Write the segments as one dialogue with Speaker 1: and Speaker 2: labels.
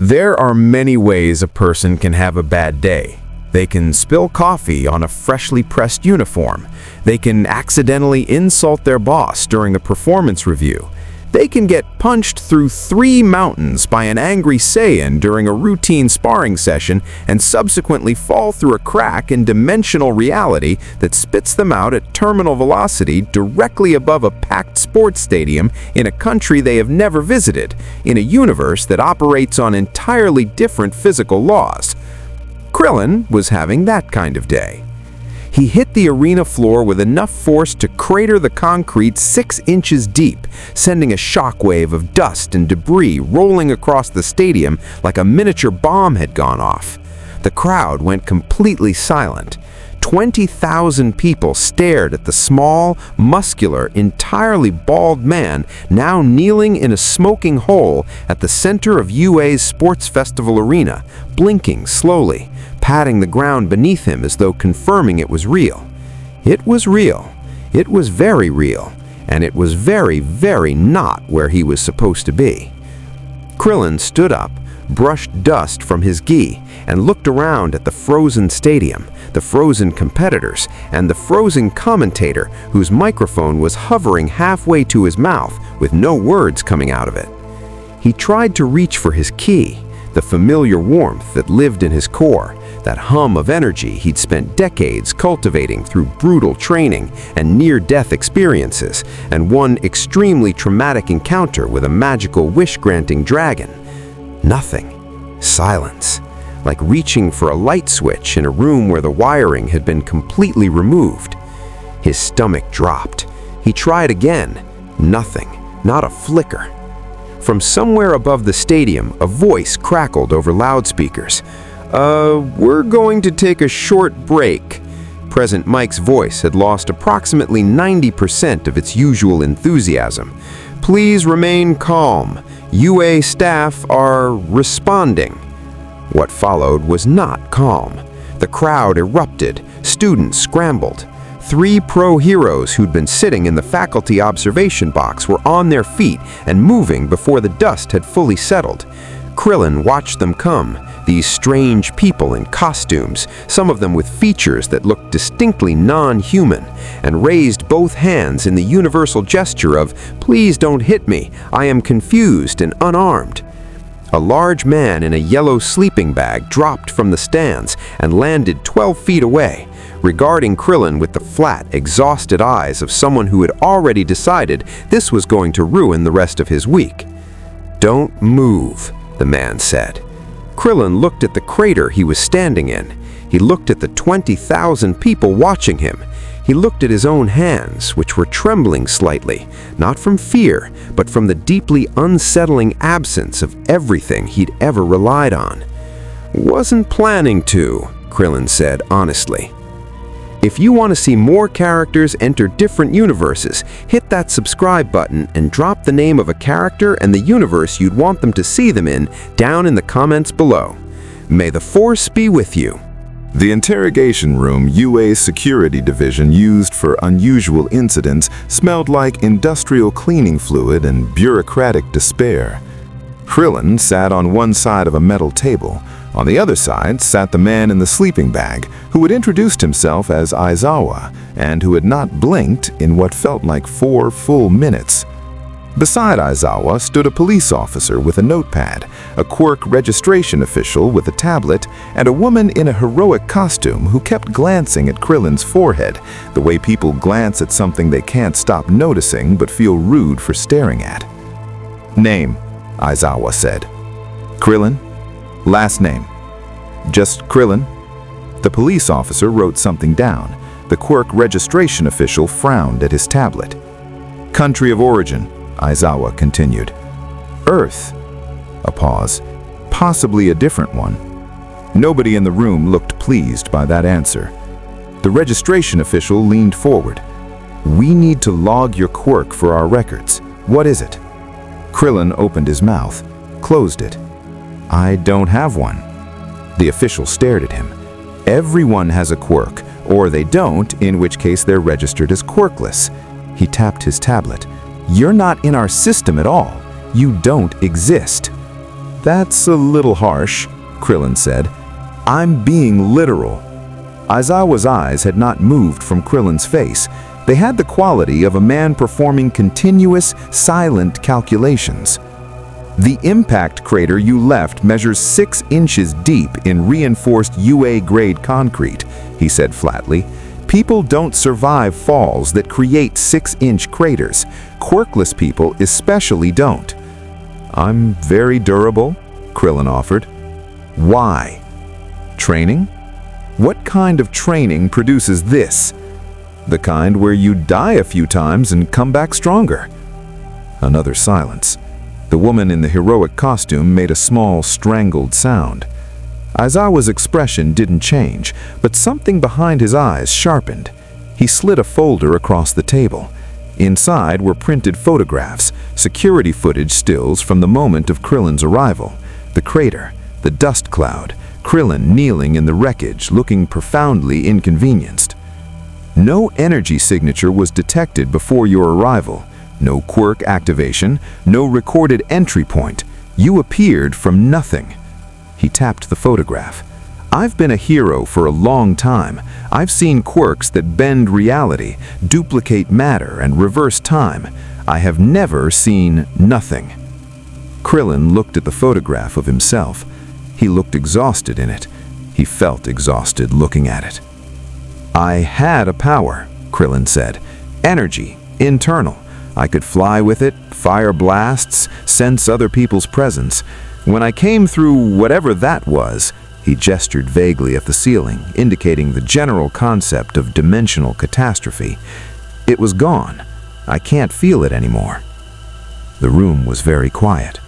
Speaker 1: There are many ways a person can have a bad day. They can spill coffee on a freshly pressed uniform. They can accidentally insult their boss during a performance review. They can get punched through 3 mountains by an angry Saiyan during a routine sparring session and subsequently fall through a crack in dimensional reality that spits them out at terminal velocity directly above a packed sports stadium in a country they have never visited, in a universe that operates on entirely different physical laws. Krillin was having that kind of day. He hit the arena floor with enough force to crater the concrete 6 inches deep, sending a shockwave of dust and debris rolling across the stadium like a miniature bomb had gone off. The crowd went completely silent. 20,000 people stared at the small, muscular, entirely bald man now kneeling in a smoking hole at the center of UA's Sports Festival arena, blinking slowly, patting the ground beneath him as though confirming it was real. It was real. It was very real. And it was very, very not where he was supposed to be. Krillin stood up, brushed dust from his gi, and looked around at the frozen stadium, the frozen competitors, and the frozen commentator whose microphone was hovering halfway to his mouth with no words coming out of it. He tried to reach for his ki, the familiar warmth that lived in his core, that hum of energy he'd spent decades cultivating through brutal training and near-death experiences, and one extremely traumatic encounter with a magical wish-granting dragon. Nothing. Silence. Like reaching for a light switch in a room where the wiring had been completely removed. His stomach dropped. He tried again. Nothing. Not a flicker. From somewhere above the stadium, a voice crackled over loudspeakers. We're going to take a short break." Present Mike's voice had lost approximately 90% of its usual enthusiasm. "Please remain calm. UA staff are responding." What followed was not calm. The crowd erupted. Students scrambled. 3 pro heroes who'd been sitting in the faculty observation box were on their feet and moving before the dust had fully settled. Krillin watched them come, these strange people in costumes, some of them with features that looked distinctly non-human, and raised both hands in the universal gesture of, "Please don't hit me, I am confused and unarmed." A large man in a yellow sleeping bag dropped from the stands and landed 12 feet away, regarding Krillin with the flat, exhausted eyes of someone who had already decided this was going to ruin the rest of his week. "Don't move," the man said. Krillin looked at the crater he was standing in. He looked at the 20,000 people watching him. He looked at his own hands, which were trembling slightly, not from fear, but from the deeply unsettling absence of everything he'd ever relied on. "Wasn't planning to," Krillin said honestly. If you want to see more characters enter different universes, hit that subscribe button and drop the name of a character and the universe you'd want them to see them in down in the comments below. May the Force be with you.
Speaker 2: The interrogation room UA's security division used for unusual incidents smelled like industrial cleaning fluid and bureaucratic despair. Krillin sat on one side of a metal table. On the other side sat the man in the sleeping bag, who had introduced himself as Aizawa and who had not blinked in what felt like 4 full minutes. Beside Aizawa stood a police officer with a notepad, a Quirk registration official with a tablet, and a woman in a heroic costume who kept glancing at Krillin's forehead, the way people glance at something they can't stop noticing but feel rude for staring at. "Name," Aizawa said. "Krillin." "Last name." "Just Krillin." The police officer wrote something down. The Quirk registration official frowned at his tablet. "Country of origin," Aizawa continued. "Earth." A pause. "Possibly a different one." Nobody in the room looked pleased by that answer. The registration official leaned forward. "We need to log your quirk for our records. What is it?" Krillin opened his mouth, closed it. "I don't have one." The official stared at him. "Everyone has a quirk, or they don't, in which case they're registered as quirkless." He tapped his tablet. "You're not in our system at all. You don't exist." That's a little harsh, Krillin said. I'm being literal. Aizawa's eyes had not moved from Krillin's face. They had the quality of a man performing continuous, silent calculations. The impact crater you left measures 6 inches deep in reinforced UA-grade concrete, he said flatly. People don't survive falls that create 6-inch craters. Quirkless people especially don't. I'm very durable, Krillin offered. Why? Training? What kind of training produces this? The kind where you die a few times and come back stronger. Another silence. The woman in the heroic costume made a small, strangled sound. Aizawa's expression didn't change, but something behind his eyes sharpened. He slid a folder across the table. Inside were printed photographs, security footage stills from the moment of Krillin's arrival. The crater, the dust cloud, Krillin kneeling in the wreckage, looking profoundly inconvenienced. No energy signature was detected before your arrival. No quirk activation, no recorded entry point. You appeared from nothing. He tapped the photograph. I've been a hero for a long time. I've seen quirks that bend reality, duplicate matter, and reverse time. I have never seen nothing. Krillin looked at the photograph of himself. He looked exhausted in it. He felt exhausted looking at it. I had a power, Krillin said. Energy, internal. I could fly with it, fire blasts, sense other people's presence. When I came through whatever that was, he gestured vaguely at the ceiling, indicating the general concept of dimensional catastrophe. It was gone. I can't feel it anymore. The room was very quiet.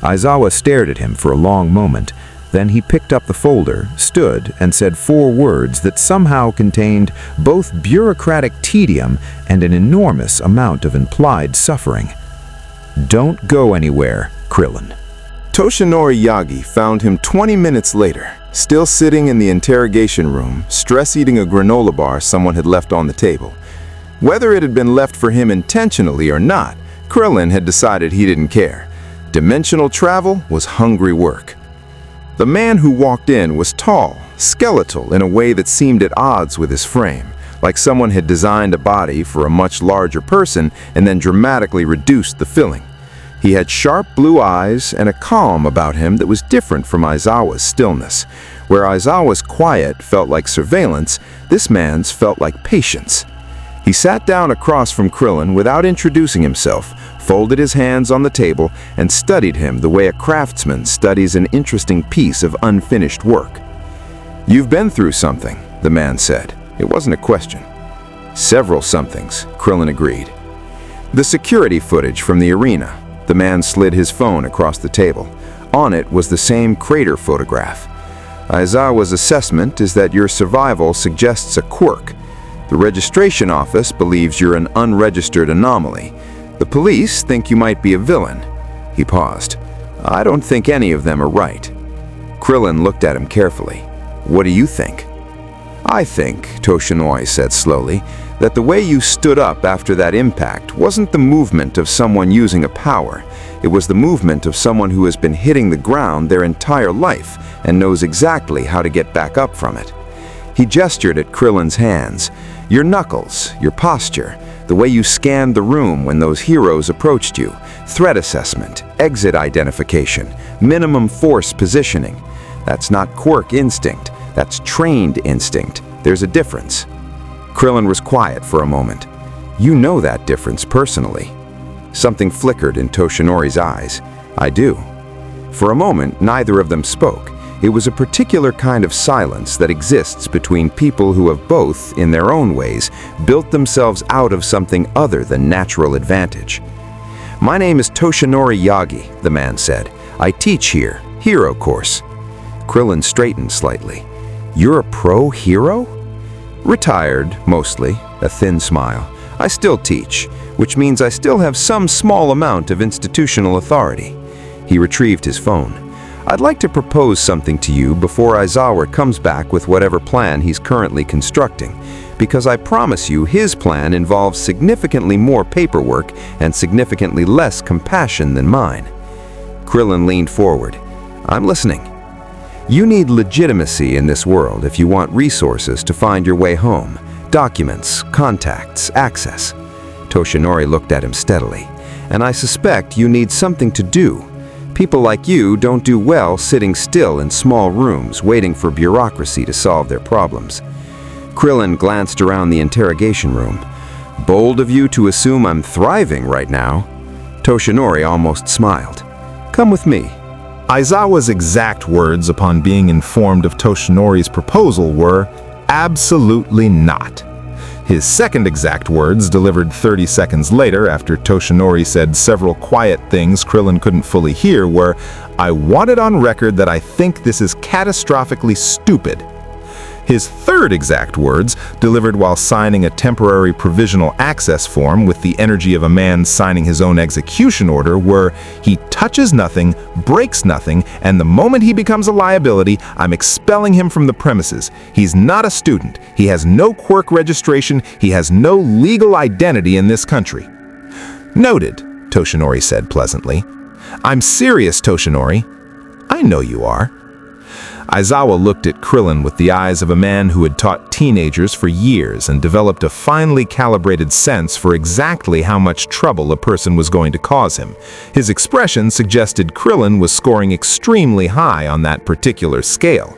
Speaker 2: Aizawa stared at him for a long moment. Then he picked up the folder, stood, and said 4 words that somehow contained both bureaucratic tedium and an enormous amount of implied suffering. Don't go anywhere, Krillin.
Speaker 1: Toshinori Yagi found him 20 minutes later, still sitting in the interrogation room, stress-eating a granola bar someone had left on the table. Whether it had been left for him intentionally or not, Krillin had decided he didn't care. Dimensional travel was hungry work. The man who walked in was tall, skeletal in a way that seemed at odds with his frame, like someone had designed a body for a much larger person and then dramatically reduced the filling. He had sharp blue eyes and a calm about him that was different from Aizawa's stillness. Where Aizawa's quiet felt like surveillance, this man's felt like patience. He sat down across from Krillin without introducing himself, folded his hands on the table, and studied him the way a craftsman studies an interesting piece of unfinished work. You've been through something, the man said. It wasn't a question. Several somethings, Krillin agreed. The security footage from the arena. The man slid his phone across the table. On it was the same crater photograph. Aizawa's assessment is that your survival suggests a quirk. The registration office believes you're an unregistered anomaly. The police think you might be a villain. He paused. I don't think any of them are right. Krillin looked at him carefully. What do you think? I think, Toshinori said slowly, that the way you stood up after that impact wasn't the movement of someone using a power. It was the movement of someone who has been hitting the ground their entire life and knows exactly how to get back up from it. He gestured at Krillin's hands. Your knuckles, your posture, the way you scanned the room when those heroes approached you, threat assessment, exit identification, minimum force positioning. That's not quirk instinct, that's trained instinct. There's a difference. Krillin was quiet for a moment. You know that difference personally. Something flickered in Toshinori's eyes. I do. For a moment, neither of them spoke. It was a particular kind of silence that exists between people who have both, in their own ways, built themselves out of something other than natural advantage. My name is Toshinori Yagi, the man said. I teach here, hero course. Krillin straightened slightly. You're a pro hero? Retired, mostly, a thin smile. I still teach, which means I still have some small amount of institutional authority. He retrieved his phone. I'd like to propose something to you before Aizawa comes back with whatever plan he's currently constructing, because I promise you his plan involves significantly more paperwork and significantly less compassion than mine. Krillin leaned forward. I'm listening. You need legitimacy in this world if you want resources to find your way home. Documents, contacts, access. Toshinori looked at him steadily. And I suspect you need something to do. People like you don't do well sitting still in small rooms waiting for bureaucracy to solve their problems. Krillin glanced around the interrogation room. Bold of you to assume I'm thriving right now. Toshinori almost smiled. Come with me.
Speaker 2: Aizawa's exact words upon being informed of Toshinori's proposal were, "Absolutely not." His second exact words, delivered 30 seconds later after Toshinori said several quiet things Krillin couldn't fully hear, were, "I want it on record that I think this is catastrophically stupid." His third exact words, delivered while signing a temporary provisional access form with the energy of a man signing his own execution order, were, "He touches nothing, breaks nothing, and the moment he becomes a liability, I'm expelling him from the premises. He's not a student. He has no quirk registration. He has no legal identity in this country." "Noted," Toshinori said pleasantly. "I'm serious, Toshinori." "I know you are." Aizawa looked at Krillin with the eyes of a man who had taught teenagers for years and developed a finely calibrated sense for exactly how much trouble a person was going to cause him. His expression suggested Krillin was scoring extremely high on that particular scale.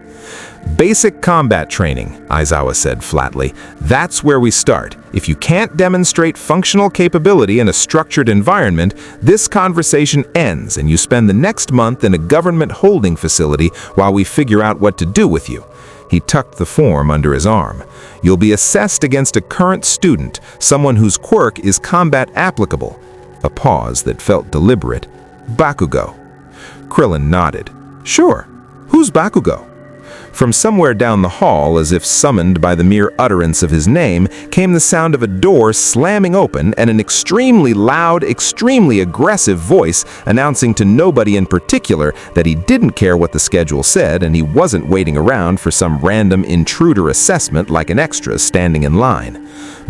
Speaker 2: "Basic combat training," Aizawa said flatly. "That's where we start. If you can't demonstrate functional capability in a structured environment, this conversation ends and you spend the next month in a government holding facility while we figure out what to do with you." He tucked the form under his arm. "You'll be assessed against a current student, someone whose quirk is combat applicable." A pause that felt deliberate. "Bakugo." Krillin nodded. "Sure. Who's Bakugo?" From somewhere down the hall, as if summoned by the mere utterance of his name, came the sound of a door slamming open and an extremely loud, extremely aggressive voice announcing to nobody in particular that he didn't care what the schedule said and he wasn't waiting around for some random intruder assessment like an extra standing in line.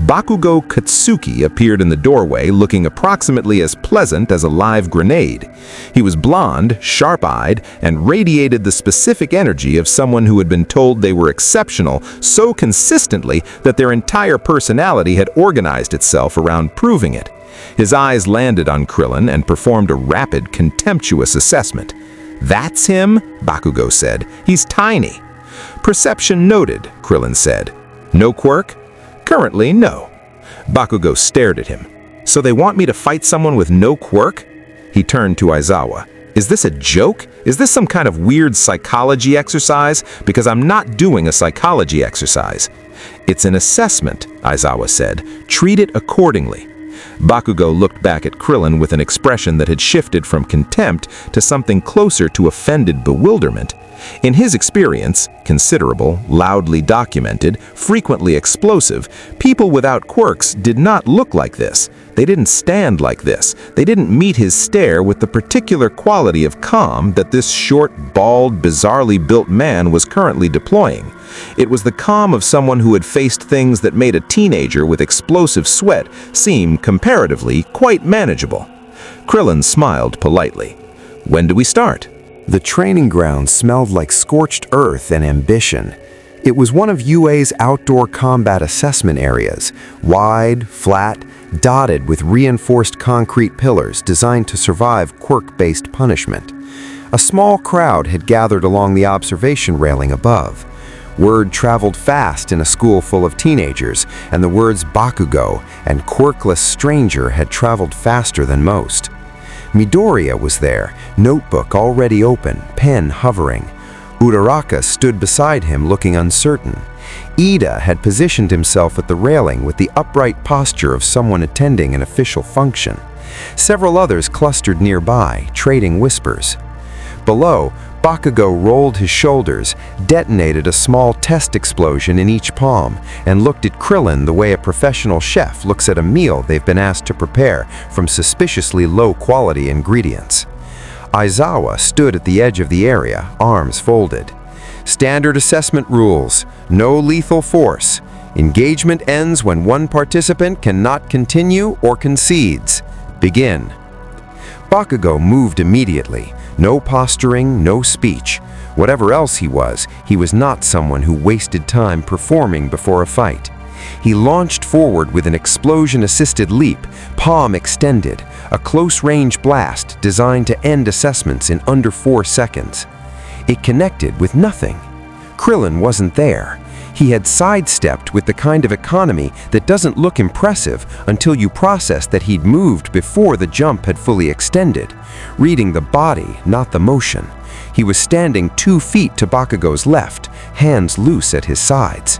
Speaker 2: Bakugo Katsuki appeared in the doorway looking approximately as pleasant as a live grenade. He was blonde, sharp-eyed, and radiated the specific energy of someone who had been told they were exceptional so consistently that their entire personality had organized itself around proving it. His eyes landed on Krillin and performed a rapid, contemptuous assessment. "That's him?" Bakugo said. "He's tiny." "Perception noted," Krillin said. "No quirk?" "Currently, no." Bakugo stared at him. "So they want me to fight someone with no quirk?" He turned to Aizawa. "Is this a joke? Is this some kind of weird psychology exercise? Because I'm not doing a psychology exercise." "It's an assessment," Aizawa said. "Treat it accordingly." Bakugo looked back at Krillin with an expression that had shifted from contempt to something closer to offended bewilderment. In his experience, considerable, loudly documented, frequently explosive, people without quirks did not look like this. They didn't stand like this. They didn't meet his stare with the particular quality of calm that this short, bald, bizarrely built man was currently deploying. It was the calm of someone who had faced things that made a teenager with explosive sweat seem, comparatively, quite manageable. Krillin smiled politely. "When do we start?"
Speaker 1: The training ground smelled like scorched earth and ambition. It was one of UA's outdoor combat assessment areas, wide, flat, dotted with reinforced concrete pillars designed to survive quirk-based punishment. A small crowd had gathered along the observation railing above. Word traveled fast in a school full of teenagers, and the words Bakugo and quirkless stranger had traveled faster than most. Midoriya was there, notebook already open, pen hovering. Uraraka stood beside him looking uncertain. Ida had positioned himself at the railing with the upright posture of someone attending an official function. Several others clustered nearby, trading whispers. Below, Bakugo rolled his shoulders, detonated a small test explosion in each palm, and looked at Krillin the way a professional chef looks at a meal they've been asked to prepare from suspiciously low-quality ingredients. Aizawa stood at the edge of the area, arms folded. Standard assessment rules. No lethal force. Engagement ends when one participant cannot continue or concedes. Begin. Bakugo moved immediately.
Speaker 3: No posturing, no speech. Whatever else he was not someone who wasted time performing before a fight. He launched forward with an explosion-assisted leap, palm extended, a close-range blast designed to end assessments in under 4 seconds. It connected with nothing. Krillin wasn't there. He had sidestepped with the kind of economy that doesn't look impressive until you process that he'd moved before the jump had fully extended, reading the body, not the motion. He was standing 2 feet to Bakugo's left, hands loose at his sides.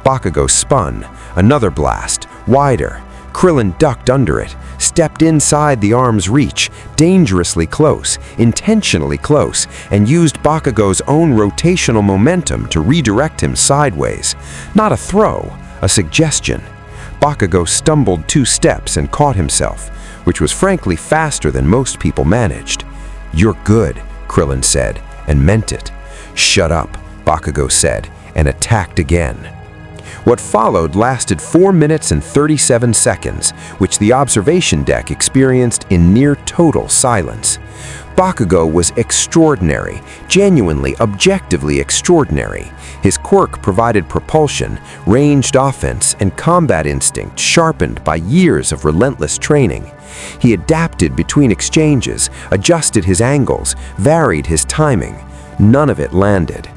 Speaker 3: Bakugo spun, another blast, wider. Krillin ducked under it, stepped inside the arm's reach, dangerously close, intentionally close, and used Bakugo's own rotational momentum to redirect him sideways. Not a throw, a suggestion. Bakugo stumbled 2 steps and caught himself, which was frankly faster than most people managed. "You're good," Krillin said, and meant it. "Shut up," Bakugo said, and attacked again. What followed lasted 4 minutes and 37 seconds, which the observation deck experienced in near total silence. Bakugo was extraordinary, genuinely, objectively extraordinary. His quirk provided propulsion, ranged offense, and combat instinct sharpened by years of relentless training. He adapted between exchanges, adjusted his angles, varied his timing. None of it landed.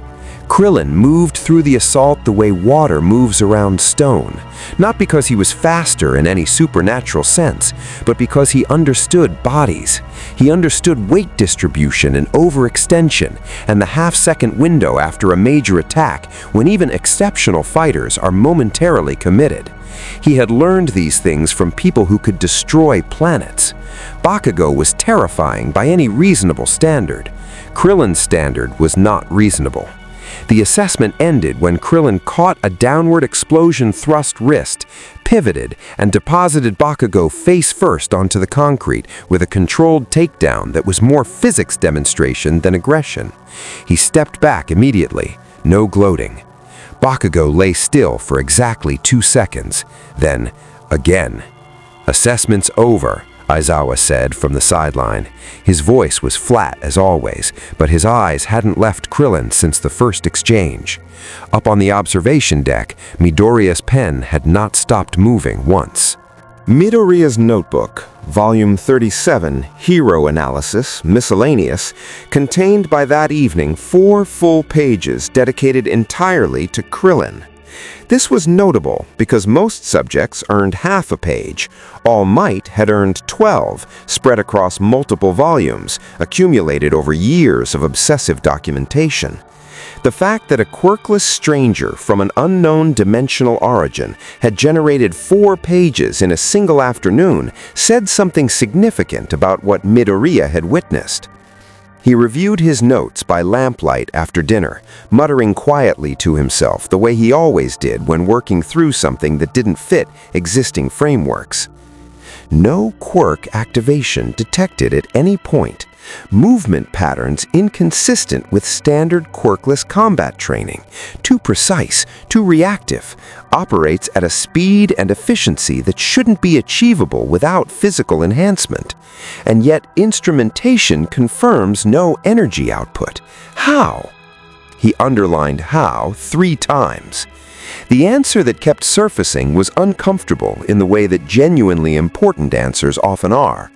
Speaker 3: Krillin moved through the assault the way water moves around stone, not because he was faster in any supernatural sense, but because he understood bodies. He understood weight distribution and overextension, and the half-second window after a major attack when even exceptional fighters are momentarily committed. He had learned these things from people who could destroy planets. Bakugo was terrifying by any reasonable standard. Krillin's standard was not reasonable. The assessment ended when Krillin caught a downward explosion thrust wrist, pivoted, and deposited Bakugo face first onto the concrete with a controlled takedown that was more physics demonstration than aggression. He stepped back immediately, no gloating. Bakugo lay still for exactly 2 seconds, then, again. "Assessment's over," Aizawa said from the sideline. His voice was flat as always, but his eyes hadn't left Krillin since the first exchange. Up on the observation deck, Midoriya's pen had not stopped moving once.
Speaker 4: Midoriya's notebook, Volume 37, Hero Analysis, Miscellaneous, contained by that evening 4 full pages dedicated entirely to Krillin. This was notable because most subjects earned half a page. All Might had earned 12, spread across multiple volumes, accumulated over years of obsessive documentation. The fact that a quirkless stranger from an unknown dimensional origin had generated 4 pages in a single afternoon said something significant about what Midoriya had witnessed. He reviewed his notes by lamplight after dinner, muttering quietly to himself the way he always did when working through something that didn't fit existing frameworks. No quirk activation detected at any point. Movement patterns inconsistent with standard quirkless combat training. Too precise, too reactive. Operates at a speed and efficiency that shouldn't be achievable without physical enhancement. And yet instrumentation confirms no energy output. How? He underlined how 3 times. The answer that kept surfacing was uncomfortable in the way that genuinely important answers often are.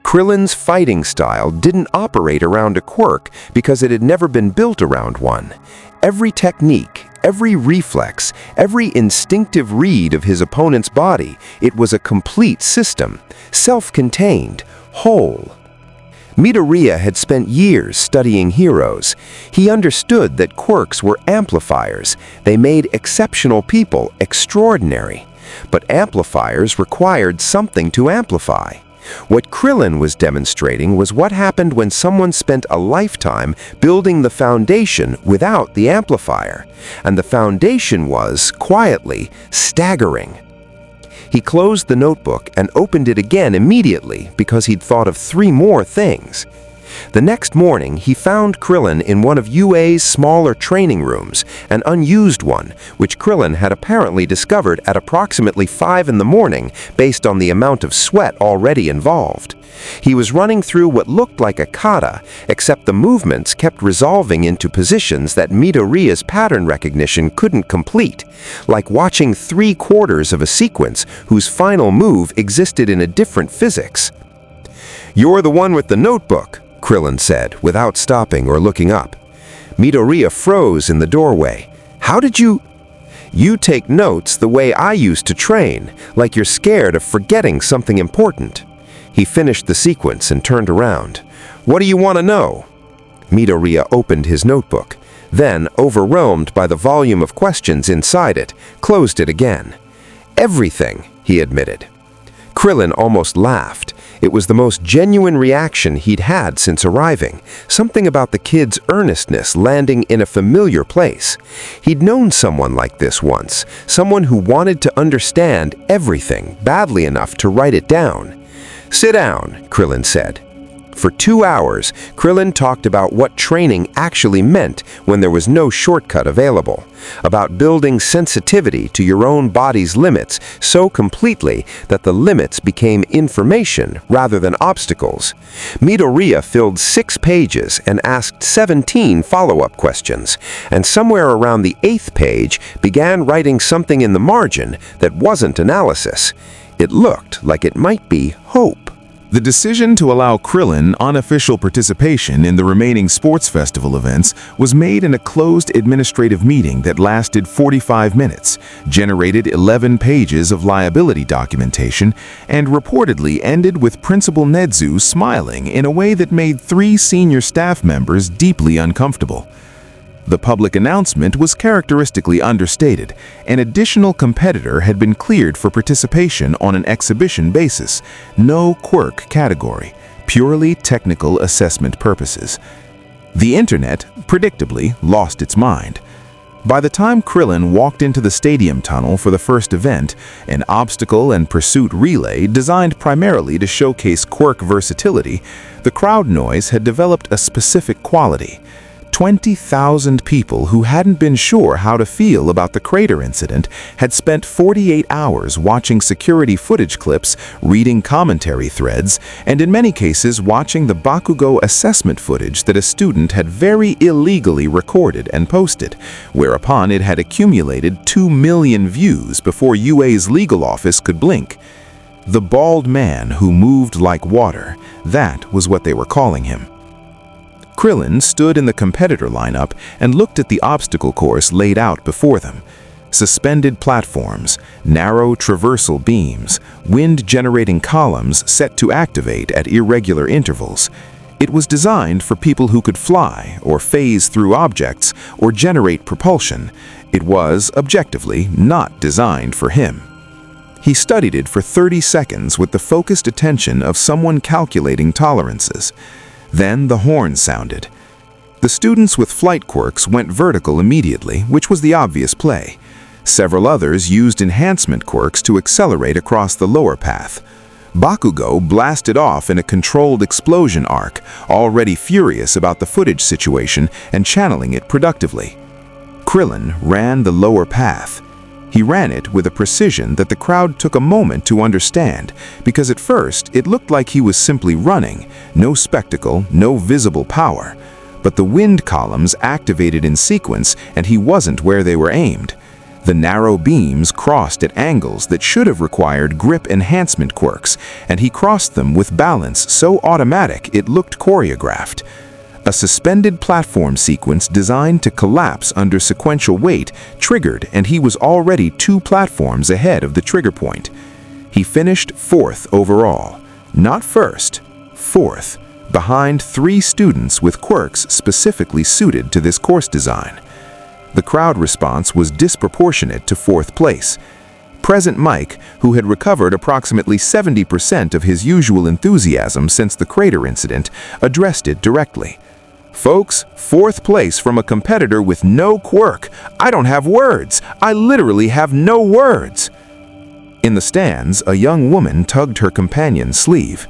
Speaker 4: Krillin's fighting style didn't operate around a quirk because it had never been built around one. Every technique, every reflex, every instinctive read of his opponent's body, it was a complete system, self-contained, whole. Midoriya had spent years studying heroes. He understood that quirks were amplifiers. They made exceptional people extraordinary. But amplifiers required something to amplify. What Krillin was demonstrating was what happened when someone spent a lifetime building the foundation without the amplifier. And the foundation was, quietly, staggering. He closed the notebook and opened it again immediately because he'd thought of 3 more things.
Speaker 3: The next morning, he found Krillin in one of UA's smaller training rooms, an unused one, which Krillin had apparently discovered at approximately 5 in the morning based on the amount of sweat already involved. He was running through what looked like a kata, except the movements kept resolving into positions that Midoriya's pattern recognition couldn't complete, like watching 3/4 of a sequence whose final move existed in a different physics. "You're the one with the notebook," Krillin said, without stopping or looking up. Midoriya froze in the doorway. "How did you—" "You take notes the way I used to train, like you're scared of forgetting something important." He finished the sequence and turned around. "What do you want to know?" Midoriya opened his notebook, then, overwhelmed by the volume of questions inside it, closed it again. "Everything," he admitted. Krillin almost laughed. It was the most genuine reaction he'd had since arriving, something about the kid's earnestness landing in a familiar place. He'd known someone like this once, someone who wanted to understand everything badly enough to write it down. "Sit down," Krillin said. For 2 hours, Krillin talked about what training actually meant when there was no shortcut available, about building sensitivity to your own body's limits so completely that the limits became information rather than obstacles. Midoriya filled 6 pages and asked 17 follow-up questions, and somewhere around the 8th page began writing something in the margin that wasn't analysis. It looked like it might be hope.
Speaker 2: The decision to allow Krillin unofficial participation in the remaining sports festival events was made in a closed administrative meeting that lasted 45 minutes, generated 11 pages of liability documentation, and reportedly ended with Principal Nedzu smiling in a way that made 3 senior staff members deeply uncomfortable. The public announcement was characteristically understated. An additional competitor had been cleared for participation on an exhibition basis, no quirk category, purely technical assessment purposes. The internet, predictably, lost its mind. By the time Krillin walked into the stadium tunnel for the first event, an obstacle and pursuit relay designed primarily to showcase quirk versatility, the crowd noise had developed a specific quality. 20,000 people who hadn't been sure how to feel about the crater incident had spent 48 hours watching security footage clips, reading commentary threads, and in many cases watching the Bakugo assessment footage that a student had very illegally recorded and posted, whereupon it had accumulated 2 million views before UA's legal office could blink. The bald man who moved like water, that was what they were calling him. Krillin stood in the competitor lineup and looked at the obstacle course laid out before them. Suspended platforms, narrow traversal beams, wind-generating columns set to activate at irregular intervals. It was designed for people who could fly or phase through objects or generate propulsion. It was, objectively, not designed for him. He studied it for 30 seconds with the focused attention of someone calculating tolerances. Then the horn sounded. The students with flight quirks went vertical immediately, which was the obvious play. Several others used enhancement quirks to accelerate across the lower path. Bakugo blasted off in a controlled explosion arc, already furious about the footage situation and channeling it productively. Krillin ran the lower path. He ran it with a precision that the crowd took a moment to understand, because at first it looked like he was simply running, no spectacle, no visible power. But the wind columns activated in sequence and he wasn't where they were aimed. The narrow beams crossed at angles that should have required grip enhancement quirks, and he crossed them with balance so automatic it looked choreographed. A suspended platform sequence designed to collapse under sequential weight triggered, and he was already 2 platforms ahead of the trigger point. He finished 4th overall. Not first, 4th, behind 3 students with quirks specifically suited to this course design. The crowd response was disproportionate to 4th place. Present Mike, who had recovered approximately 70% of his usual enthusiasm since the crater incident, addressed it directly. "Folks, 4th place from a competitor with no quirk. I don't have words. I literally have no words." In the stands, a young woman tugged her companion's sleeve.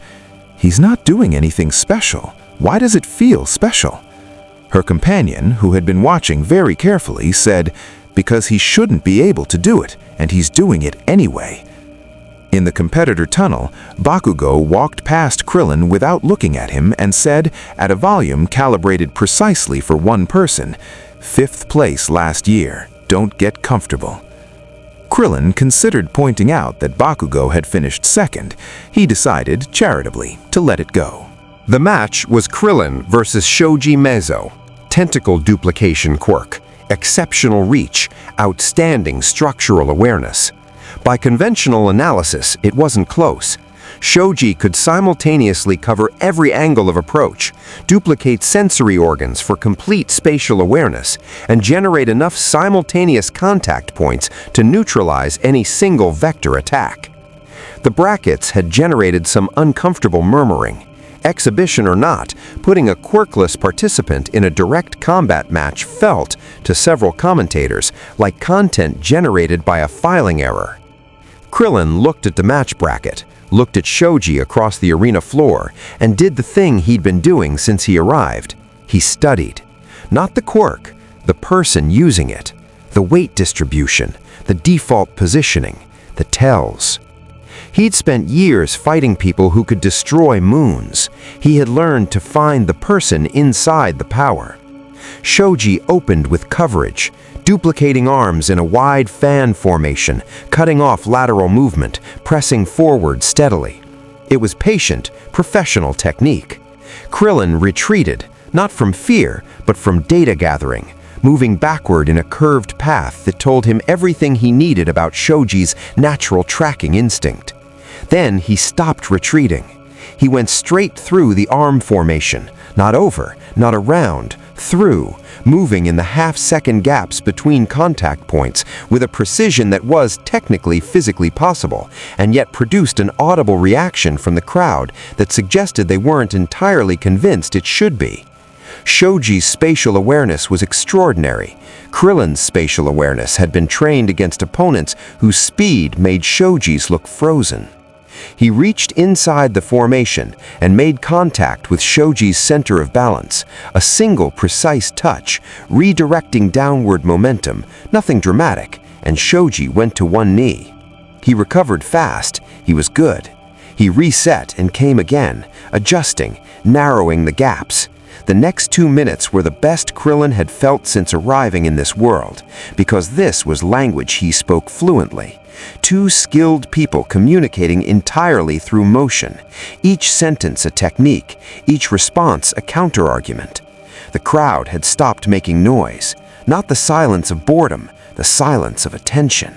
Speaker 2: "He's not doing anything special. Why does it feel special? Her companion, who had been watching very carefully, said, because he shouldn't be able to do it, and he's doing it anyway. In the competitor tunnel, Bakugo walked past Krillin without looking at him and said, at a volume calibrated precisely for one person, "5th place last year. Don't get comfortable." Krillin considered pointing out that Bakugo had finished second. He decided, charitably, to let it go.
Speaker 3: The match was Krillin versus Shoji Mezzo. Tentacle duplication quirk, exceptional reach, outstanding structural awareness. By conventional analysis, it wasn't close. Shoji could simultaneously cover every angle of approach, duplicate sensory organs for complete spatial awareness, and generate enough simultaneous contact points to neutralize any single vector attack. The brackets had generated some uncomfortable murmuring. Exhibition or not, putting a quirkless participant in a direct combat match felt, to several commentators, like content generated by a filing error. Krillin looked at the match bracket, looked at Shoji across the arena floor, and did the thing he'd been doing since he arrived. He studied. Not the quirk, the person using it, the weight distribution, the default positioning, the tells. He'd spent years fighting people who could destroy moons. He had learned to find the person inside the power. Shoji opened with coverage, duplicating arms in a wide fan formation, cutting off lateral movement, pressing forward steadily. It was patient, professional technique. Krillin retreated, not from fear, but from data gathering, moving backward in a curved path that told him everything he needed about Shoji's natural tracking instinct. Then he stopped retreating. He went straight through the arm formation, not over, not around, through, moving in the half-second gaps between contact points with a precision that was technically physically possible, and yet produced an audible reaction from the crowd that suggested they weren't entirely convinced it should be. Shoji's spatial awareness was extraordinary. Krillin's spatial awareness had been trained against opponents whose speed made Shoji's look frozen. He reached inside the formation and made contact with Shoji's center of balance, a single precise touch, redirecting downward momentum, nothing dramatic, and Shoji went to one knee. He recovered fast. He was good. He reset and came again, adjusting, narrowing the gaps. The next 2 minutes were the best Krillin had felt since arriving in this world, because this was language he spoke fluently. Two skilled people communicating entirely through motion, each sentence a technique, each response a counterargument. The crowd had stopped making noise, not the silence of boredom, the silence of attention.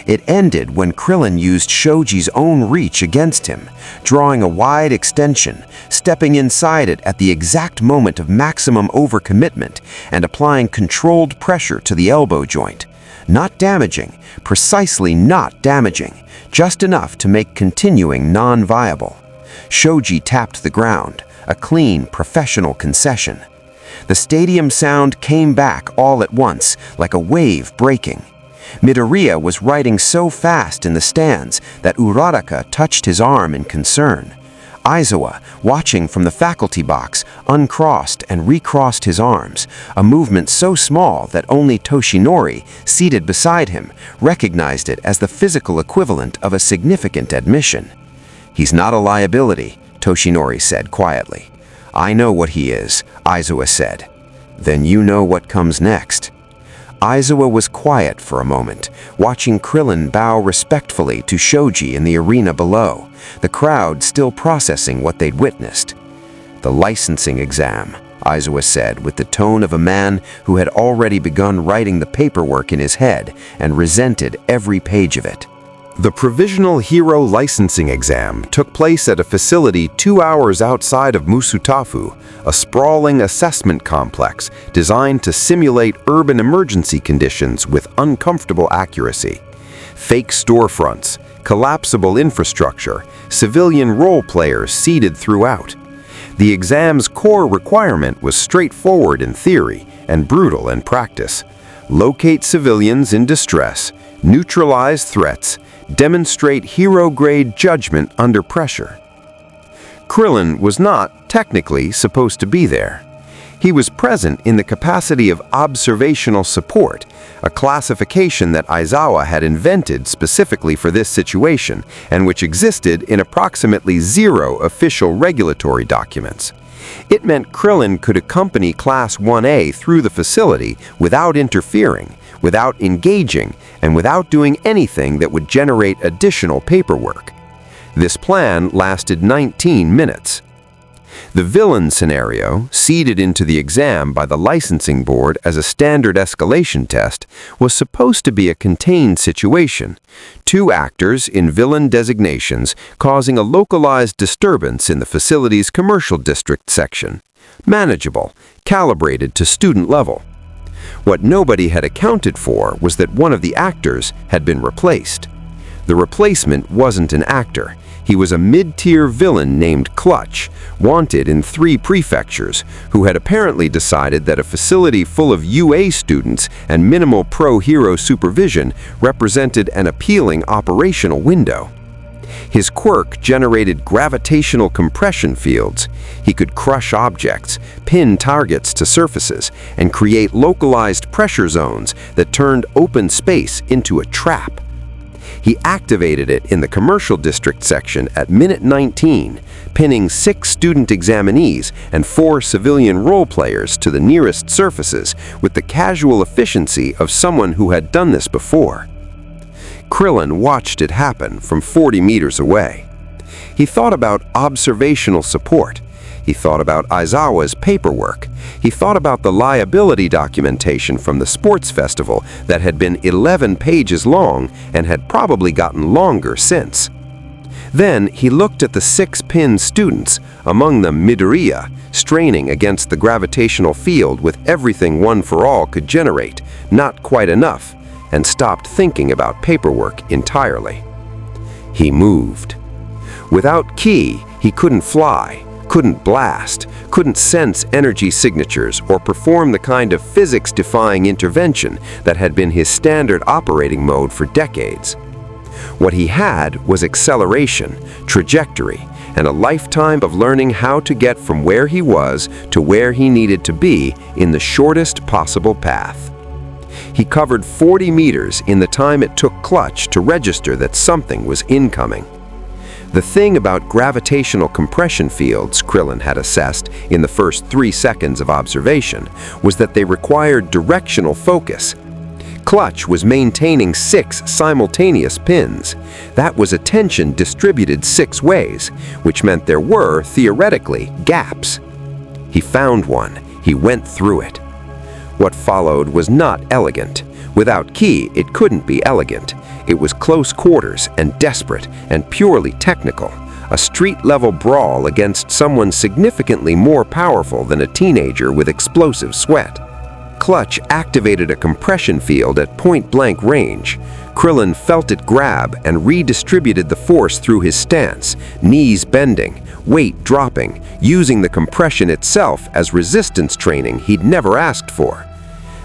Speaker 3: It ended when Krillin used Shoji's own reach against him, drawing a wide extension, stepping inside it at the exact moment of maximum overcommitment, and applying controlled pressure to the elbow joint. Not damaging, precisely not damaging, just enough to make continuing non-viable. Shoji tapped the ground, a clean, professional concession. The stadium sound came back all at once, like a wave breaking. Midoriya was writing so fast in the stands that Uraraka touched his arm in concern. Aizawa, watching from the faculty box, uncrossed and recrossed his arms, a movement so small that only Toshinori, seated beside him, recognized it as the physical equivalent of a significant admission. "He's not a liability," Toshinori said quietly. "I know what he is," Aizawa said. "Then you know what comes next." Aizawa was quiet for a moment, watching Krillin bow respectfully to Shoji in the arena below, the crowd still processing what they'd witnessed. "The licensing exam," Aizawa said with the tone of a man who had already begun writing the paperwork in his head and resented every page of it. The Provisional Hero Licensing Exam took place at a facility 2 hours outside of Musutafu, a sprawling assessment complex designed to simulate urban emergency conditions with uncomfortable accuracy. Fake storefronts, collapsible infrastructure, civilian role players seated throughout. The exam's core requirement was straightforward in theory and brutal in practice. Locate civilians in distress, neutralize threats, demonstrate hero-grade judgment under pressure. Krillin was not, technically, supposed to be there. He was present in the capacity of observational support, a classification that Aizawa had invented specifically for this situation and which existed in approximately 0 official regulatory documents. It meant Krillin could accompany Class 1A through the facility without interfering, without engaging, and without doing anything that would generate additional paperwork. This plan lasted 19 minutes. The villain scenario, seeded into the exam by the licensing board as a standard escalation test, was supposed to be a contained situation. 2 actors in villain designations causing a localized disturbance in the facility's commercial district section. Manageable, calibrated to student level. What nobody had accounted for was that one of the actors had been replaced. The replacement wasn't an actor. He was a mid-tier villain named Clutch, wanted in 3 prefectures, who had apparently decided that a facility full of UA students and minimal pro-hero supervision represented an appealing operational window. His quirk generated gravitational compression fields. He could crush objects, pin targets to surfaces, and create localized pressure zones that turned open space into a trap. He activated it in the commercial district section at minute 19, pinning 6 student examinees and 4 civilian role players to the nearest surfaces with the casual efficiency of someone who had done this before. Krillin watched it happen from 40 meters away. He thought about observational support. He thought about Aizawa's paperwork. He thought about the liability documentation from the sports festival that had been 11 pages long and had probably gotten longer since. Then he looked at the 6 pinned students, among them Midoriya, straining against the gravitational field with everything One for All could generate, not quite enough, and stopped thinking about paperwork entirely. He moved. Without ki, he couldn't fly, couldn't blast, couldn't sense energy signatures or perform the kind of physics-defying intervention that had been his standard operating mode for decades. What he had was acceleration, trajectory, and a lifetime of learning how to get from where he was to where he needed to be in the shortest possible path. He covered 40 meters in the time it took Clutch to register that something was incoming. The thing about gravitational compression fields Krillin had assessed in the first 3 seconds of observation was that they required directional focus. Clutch was maintaining 6 simultaneous pins. That was attention distributed 6 ways, which meant there were, theoretically, gaps. He found one. He went through it. What followed was not elegant. Without ki, it couldn't be elegant. It was close quarters and desperate and purely technical, a street-level brawl against someone significantly more powerful than a teenager with explosive sweat. Clutch activated a compression field at point-blank range. Krillin felt it grab and redistributed the force through his stance, knees bending, weight dropping, using the compression itself as resistance training he'd never asked for.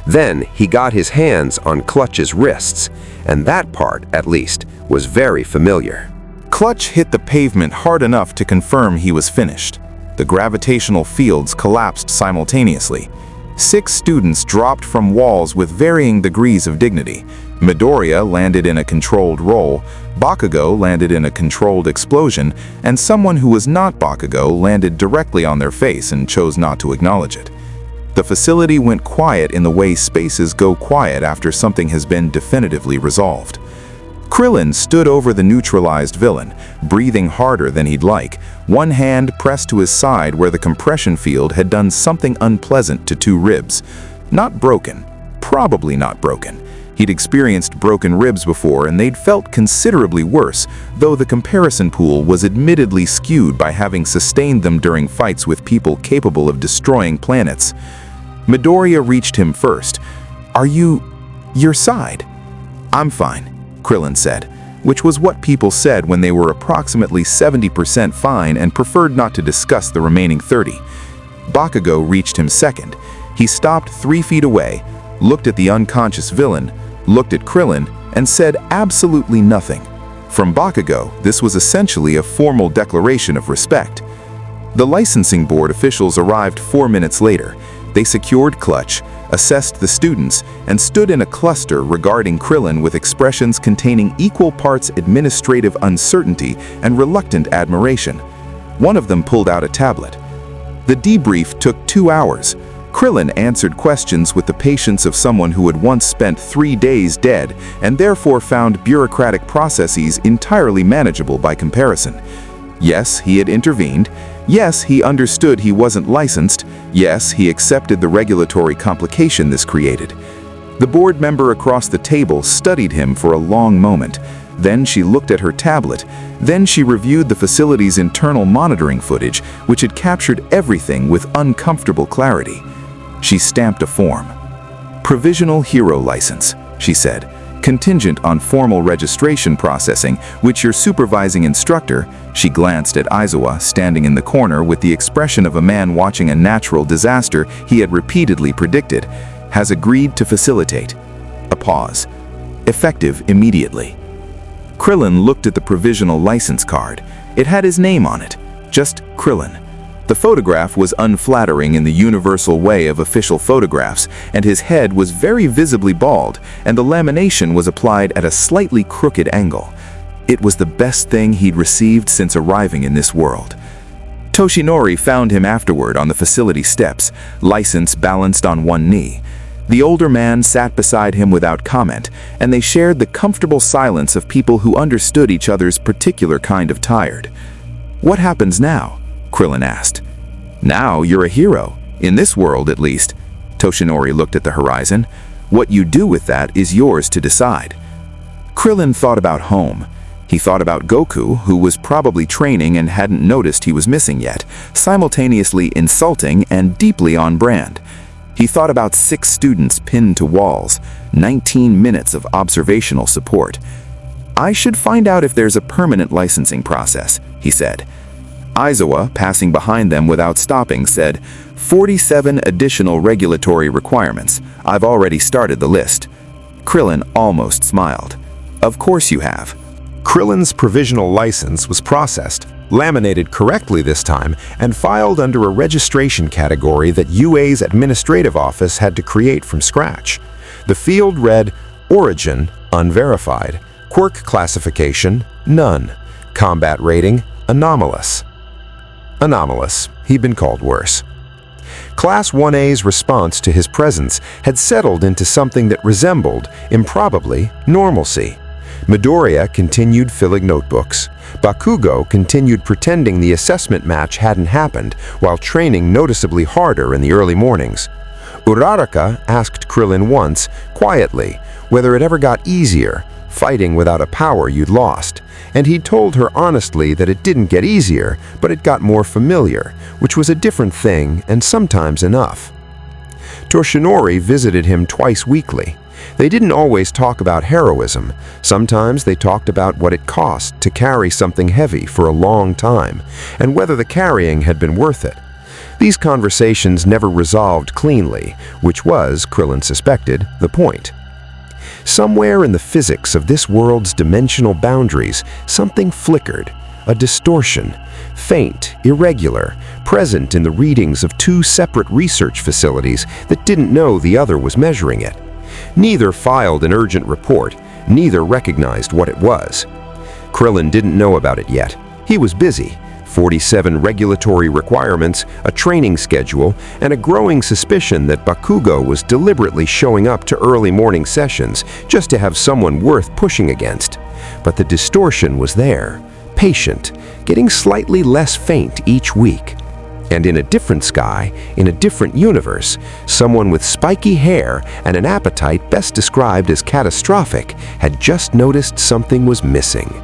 Speaker 3: Then he got his hands on Clutch's wrists, and that part, at least, was very familiar.
Speaker 2: Clutch hit the pavement hard enough to confirm he was finished. The gravitational fields collapsed simultaneously. 6 students dropped from walls with varying degrees of dignity. Midoriya landed in a controlled roll, Bakugo landed in a controlled explosion, and someone who was not Bakugo landed directly on their face and chose not to acknowledge it. The facility went quiet in the way spaces go quiet after something has been definitively resolved. Krillin stood over the neutralized villain, breathing harder than he'd like, one hand pressed to his side where the compression field had done something unpleasant to 2 ribs. Not broken, probably not broken. He'd experienced broken ribs before and they'd felt considerably worse, though the comparison pool was admittedly skewed by having sustained them during fights with people capable of destroying planets. Midoriya reached him first. "Are you... your side?" "I'm fine," Krillin said, which was what people said when they were approximately 70% fine and preferred not to discuss the remaining 30. Bakugo reached him second. He stopped 3 feet away, looked at the unconscious villain, looked at Krillin, and said absolutely nothing. From Bakugo, this was essentially a formal declaration of respect. The licensing board officials arrived 4 minutes later. They secured clutch, assessed the students, and stood in a cluster regarding Krillin with expressions containing equal parts administrative uncertainty and reluctant admiration. One of them pulled out a tablet. The debrief took 2 hours. Krillin answered questions with the patience of someone who had once spent 3 days dead and therefore found bureaucratic processes entirely manageable by comparison. Yes, he had intervened. Yes, he understood he wasn't licensed. Yes, he accepted the regulatory complication this created. The board member across the table studied him for a long moment. Then she looked at her tablet. Then she reviewed the facility's internal monitoring footage, which had captured everything with uncomfortable clarity. She stamped a form. "Provisional hero license," she said, "contingent on formal registration processing, which your supervising instructor," she glanced at Aizawa standing in the corner with the expression of a man watching a natural disaster he had repeatedly predicted, "has agreed to facilitate." A pause. "Effective immediately." Krillin looked at the provisional license card. It had his name on it, just Krillin. The photograph was unflattering in the universal way of official photographs, and his head was very visibly bald, and the lamination was applied at a slightly crooked angle. It was the best thing he'd received since arriving in this world. Toshinori found him afterward on the facility steps, license balanced on one knee. The older man sat beside him without comment, and they shared the comfortable silence of people who understood each other's particular kind of tired. "What happens now?" Krillin asked. "Now you're a hero, in this world at least." Toshinori looked at the horizon. "What you do with that is yours to decide." Krillin thought about home. He thought about Goku, who was probably training and hadn't noticed he was missing yet, simultaneously insulting and deeply on brand. He thought about 6 students pinned to walls, 19 minutes of observational support. "I should find out if there's a permanent licensing process," he said. Aizawa, passing behind them without stopping, said, 47 additional regulatory requirements. I've already started the list." Krillin almost smiled. "Of course you have."
Speaker 3: Krillin's provisional license was processed, laminated correctly this time, and filed under a registration category that UA's administrative office had to create from scratch. The field read, Origin, unverified. Quirk classification, none. Combat rating, anomalous. Anomalous. He'd been called worse. Class 1A's response to his presence had settled into something that resembled, improbably, normalcy. Midoriya continued filling notebooks. Bakugo continued pretending the assessment match hadn't happened while training noticeably harder in the early mornings. Uraraka asked Krillin once, quietly, whether it ever got easier, fighting without a power you'd lost, and he told her honestly that it didn't get easier, but it got more familiar, which was a different thing and sometimes enough. Toshinori visited him twice weekly. They didn't always talk about heroism. Sometimes they talked about what it cost to carry something heavy for a long time, and whether the carrying had been worth it. These conversations never resolved cleanly, which was, Krillin suspected, the point. Somewhere in the physics of this world's dimensional boundaries, something flickered, a distortion, faint, irregular, present in the readings of 2 separate research facilities that didn't know the other was measuring it. Neither filed an urgent report, neither recognized what it was. Krillin didn't know about it yet. He was busy. 47 regulatory requirements, a training schedule, and a growing suspicion that Bakugo was deliberately showing up to early morning sessions just to have someone worth pushing against. But the distortion was there, patient, getting slightly less faint each week. And in a different sky, in a different universe, someone with spiky hair and an appetite best described as catastrophic had just noticed something was missing.